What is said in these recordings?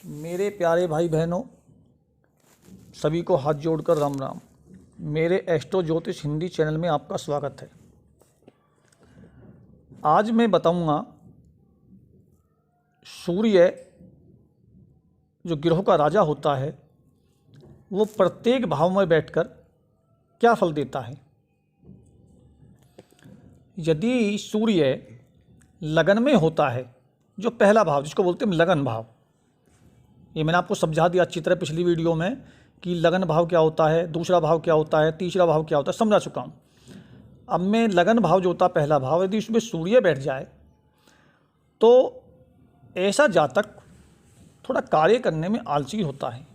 मेरे प्यारे भाई बहनों, सभी को हाथ जोड़कर राम राम। मेरे एस्ट्रो ज्योतिष हिंदी चैनल में आपका स्वागत है। आज मैं बताऊंगा सूर्य जो ग्रहों का राजा होता है वो प्रत्येक भाव में बैठकर क्या फल देता है। यदि सूर्य लगन में होता है, जो पहला भाव जिसको बोलते हैं लगन भाव, ये मैंने आपको समझा दिया अच्छी तरह पिछली वीडियो में कि लगन भाव क्या होता है, दूसरा भाव क्या होता है, तीसरा भाव क्या होता है, समझा चुका हूँ। अब मैं लगन भाव जो होता है पहला भाव, यदि उसमें सूर्य बैठ जाए तो ऐसा जातक थोड़ा कार्य करने में आलसी होता है,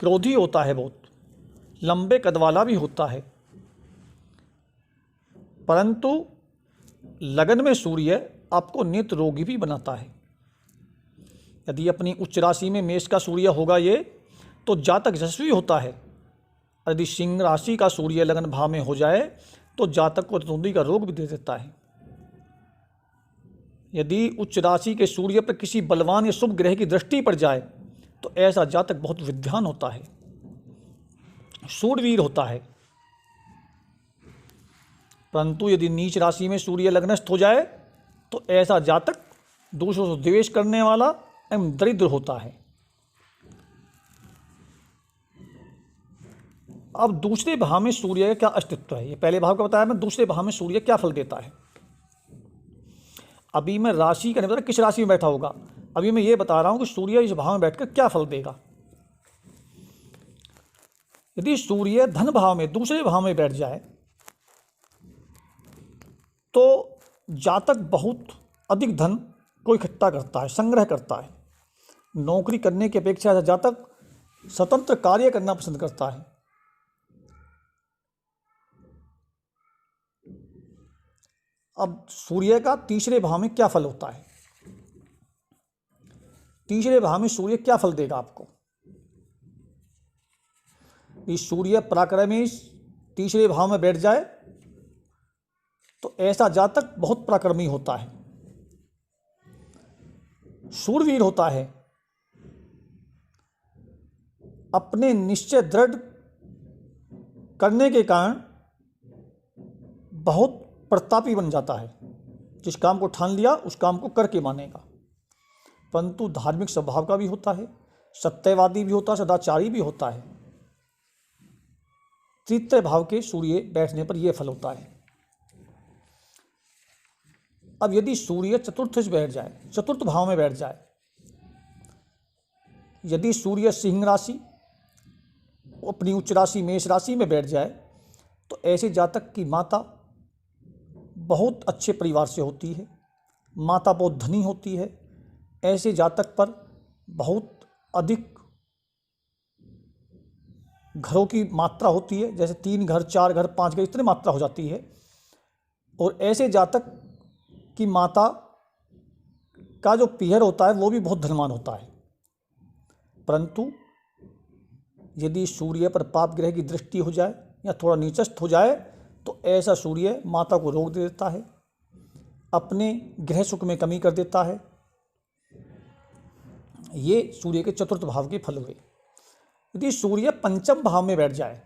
क्रोधी होता है, बहुत लंबे कद वाला भी होता है। परंतु लगन में सूर्य आपको नित्य रोगी भी बनाता है। यदि अपनी उच्च राशि में मेष का सूर्य होगा ये तो जातक यशस्वी होता है। यदि सिंह राशि का सूर्य लगन भाव में हो जाए तो जातक को रतौंधी का रोग भी दे देता है। यदि उच्च राशि के सूर्य पर किसी बलवान या शुभ ग्रह की दृष्टि पड़ जाए तो ऐसा जातक बहुत विद्वान होता है, शूरवीर होता है। परंतु यदि नीच राशि में सूर्य लग्नस्थ हो जाए तो ऐसा जातक दूसरों से द्वेष करने वाला एवं दरिद्र होता है। अब दूसरे भाव में सूर्य का क्या अस्तित्व है, ये पहले भाव का बताया मैं, दूसरे भाव में सूर्य क्या फल देता है। अभी मैं राशि का नहीं बता रहा किस राशि में बैठा होगा, अभी मैं ये बता रहा हूं कि सूर्य इस भाव में बैठकर क्या फल देगा। यदि सूर्य धन भाव में दूसरे भाव में बैठ जाए तो जातक बहुत अधिक धन को इकट्ठा करता है, संग्रह करता है। नौकरी करने की अपेक्षा जातक स्वतंत्र कार्य करना पसंद करता है। अब सूर्य का तीसरे भाव में क्या फल होता है, तीसरे भाव में सूर्य क्या फल देगा आपको। इस सूर्य पराक्रमी तीसरे भाव में बैठ जाए तो ऐसा जातक बहुत पराक्रमी होता है, शूरवीर होता है, अपने निश्चय दृढ़ करने के कारण बहुत प्रतापी बन जाता है। जिस काम को ठान लिया उस काम को करके मानेगा। परंतु धार्मिक स्वभाव का भी होता है, सत्यवादी भी होता है, सदाचारी भी होता है। तृतीय भाव के सूर्य बैठने पर यह फल होता है। अब यदि सूर्य चतुर्थ से बैठ जाए, चतुर्थ भाव में बैठ जाए, यदि सूर्य सिंह राशि अपनी उच्च राशि मेष राशि में बैठ जाए तो ऐसे जातक की माता बहुत अच्छे परिवार से होती है, माता बहुत धनी होती है। ऐसे जातक पर बहुत अधिक घरों की मात्रा होती है, जैसे 3 घर 4 घर 5 घर इतनी मात्रा हो जाती है। और ऐसे जातक की माता का जो पीहर होता है वो भी बहुत धनवान होता है। परंतु यदि सूर्य पर पाप ग्रह की दृष्टि हो जाए या थोड़ा नीचस्थ हो जाए तो ऐसा सूर्य माता को रोग दे देता है, अपने गृह सुख में कमी कर देता है। ये सूर्य के चतुर्थ भाव के फल हुए। यदि सूर्य पंचम भाव में बैठ जाए,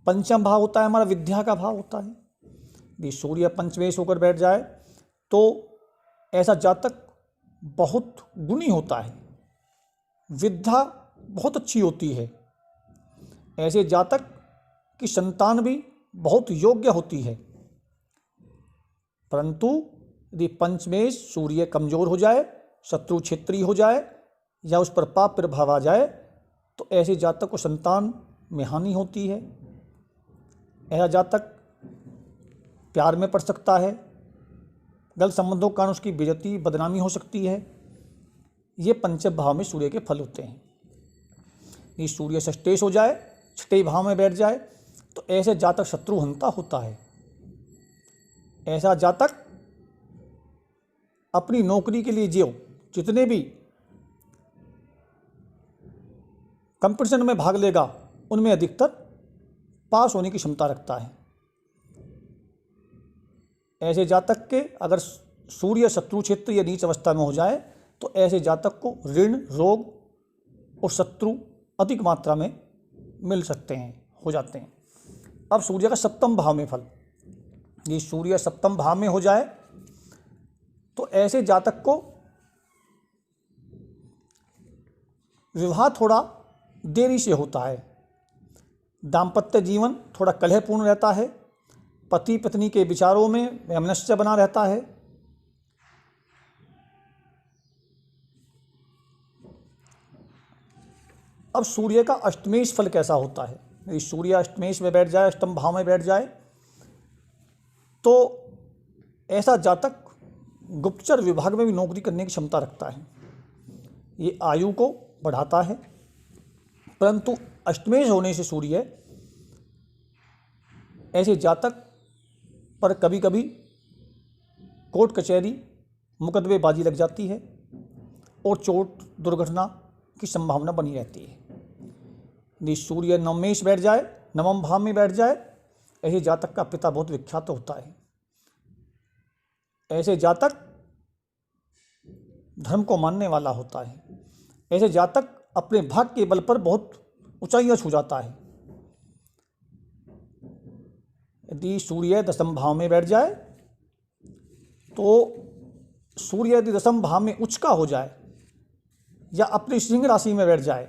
पंचम भाव होता है हमारा विद्या का भाव होता है। यदि सूर्य पंचमेश होकर बैठ जाए तो ऐसा जातक बहुत गुणी होता है, विद्या बहुत अच्छी होती है। ऐसे जातक की संतान भी बहुत योग्य होती है। परंतु यदि पंचमेश सूर्य कमजोर हो जाए, शत्रु क्षेत्री हो जाए या उस पर पाप प्रभाव आ जाए तो ऐसे जातक को संतान में हानि होती है। ऐसा जातक प्यार में पड़ सकता है, गलत संबंधों के कारण उसकी बेइज्जती बदनामी हो सकती है। ये पंचम भाव में सूर्य के फल होते हैं। यदि सूर्य षष्ठेश हो जाए, छठे भाव में बैठ जाए तो ऐसे जातक शत्रुहंता होता है। ऐसा जातक अपनी नौकरी के लिए जितने भी कंपटीशन में भाग लेगा उनमें अधिकतर पास होने की क्षमता रखता है। ऐसे जातक के अगर सूर्य शत्रु क्षेत्र या नीच अवस्था में हो जाए तो ऐसे जातक को ऋण, रोग और शत्रु अधिक मात्रा में मिल सकते हैं, हो जाते हैं। अब सूर्य का सप्तम भाव में फल, ये सूर्य सप्तम भाव में हो जाए तो ऐसे जातक को विवाह थोड़ा देरी से होता है, दाम्पत्य जीवन थोड़ा कलहपूर्ण रहता है, पति पत्नी के विचारों में वैमनस्य बना रहता है। अब सूर्य का अष्टमेश फल कैसा होता है? यदि सूर्य अष्टमेश में बैठ जाए, अष्टम भाव में बैठ जाए, तो ऐसा जातक गुप्तचर विभाग में भी नौकरी करने की क्षमता रखता है। ये आयु को बढ़ाता है, परंतु अष्टमेश होने से सूर्य ऐसे जातक पर कभी कभी कोर्ट कचहरी मुकदमेबाजी लग जाती है और चोट दुर्घटना की संभावना बनी रहती है। यदि सूर्य नवमेश बैठ जाए, नवम भाव में बैठ जाए, ऐसे जातक का पिता बहुत विख्यात होता है। ऐसे जातक धर्म को मानने वाला होता है। ऐसे जातक अपने भाग्य के बल पर बहुत ऊंचाइयां छू जाता है। यदि सूर्य दशम भाव में बैठ जाए, तो सूर्य यदि दशम भाव में उच्च का हो जाए या अपनी सिंह राशि में बैठ जाए,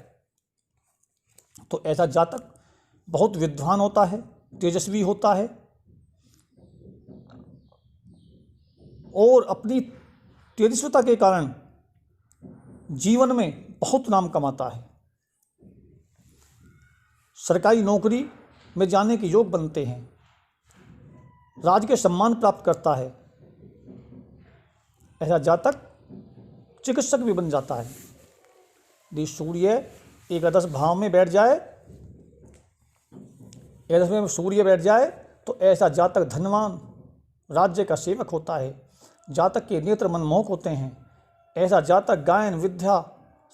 तो ऐसा जातक बहुत विद्वान होता है, तेजस्वी होता है और अपनी तेजस्विता के कारण जीवन में बहुत नाम कमाता है। सरकारी नौकरी में जाने के योग बनते हैं, राज के सम्मान प्राप्त करता है। ऐसा जातक चिकित्सक भी बन जाता है। यदि सूर्य एकादश भाव में बैठ जाए, एकादश में सूर्य बैठ जाए, तो ऐसा जातक धनवान, राज्य का सेवक होता है। जातक के नेत्र मनमोहक होते हैं। ऐसा जातक गायन विद्या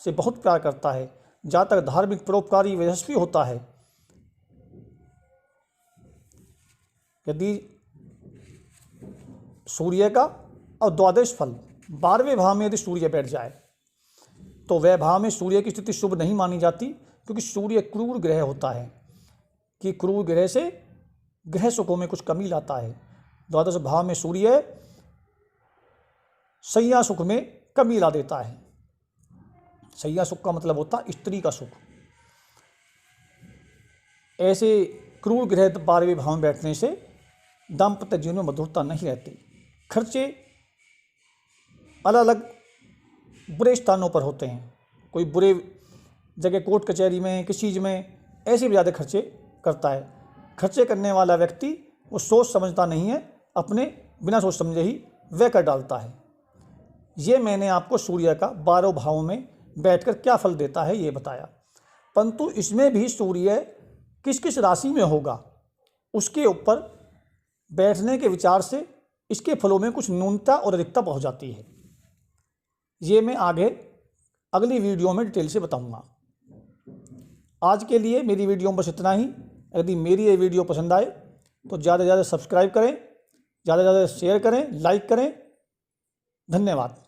से बहुत प्यार करता है। जातक धार्मिक परोपकारी यशस्वी होता है। यदि सूर्य का और द्वादश फल 12वें भाव में यदि सूर्य बैठ जाए, तो वह भाव में सूर्य की स्थिति शुभ नहीं मानी जाती, क्योंकि सूर्य क्रूर ग्रह होता है कि क्रूर ग्रह से ग्रह सुखों में कुछ कमी लाता है। द्वादश भाव में सूर्य शैया सुख में कमी ला देता है। शैया सुख का मतलब होता है स्त्री का सुख। ऐसे क्रूर ग्रह 12वें भाव में बैठने से दाम्पत्य जीवन में मधुरता नहीं रहती। खर्चे अलग अलग बुरे स्थानों पर होते हैं। कोई बुरे जगह कोर्ट कचहरी में, किसी चीज़ में ऐसे भी ज़्यादा खर्चे करता है। खर्चे करने वाला व्यक्ति वो सोच समझता नहीं है, अपने बिना सोच समझे ही वह कर डालता है। ये मैंने आपको सूर्य का 12 भावों में बैठकर क्या फल देता है ये बताया, परंतु इसमें भी सूर्य किस किस राशि में होगा उसके ऊपर बैठने के विचार से इसके फलों में कुछ न्यूनता और अधिकता पहुँच जाती है। ये मैं आगे अगली वीडियो में डिटेल से बताऊंगा। आज के लिए मेरी वीडियो में बस इतना ही। यदि मेरी ये वीडियो पसंद आए तो ज़्यादा से ज़्यादा सब्सक्राइब करें, ज़्यादा से ज़्यादा शेयर करें, लाइक करें। धन्यवाद।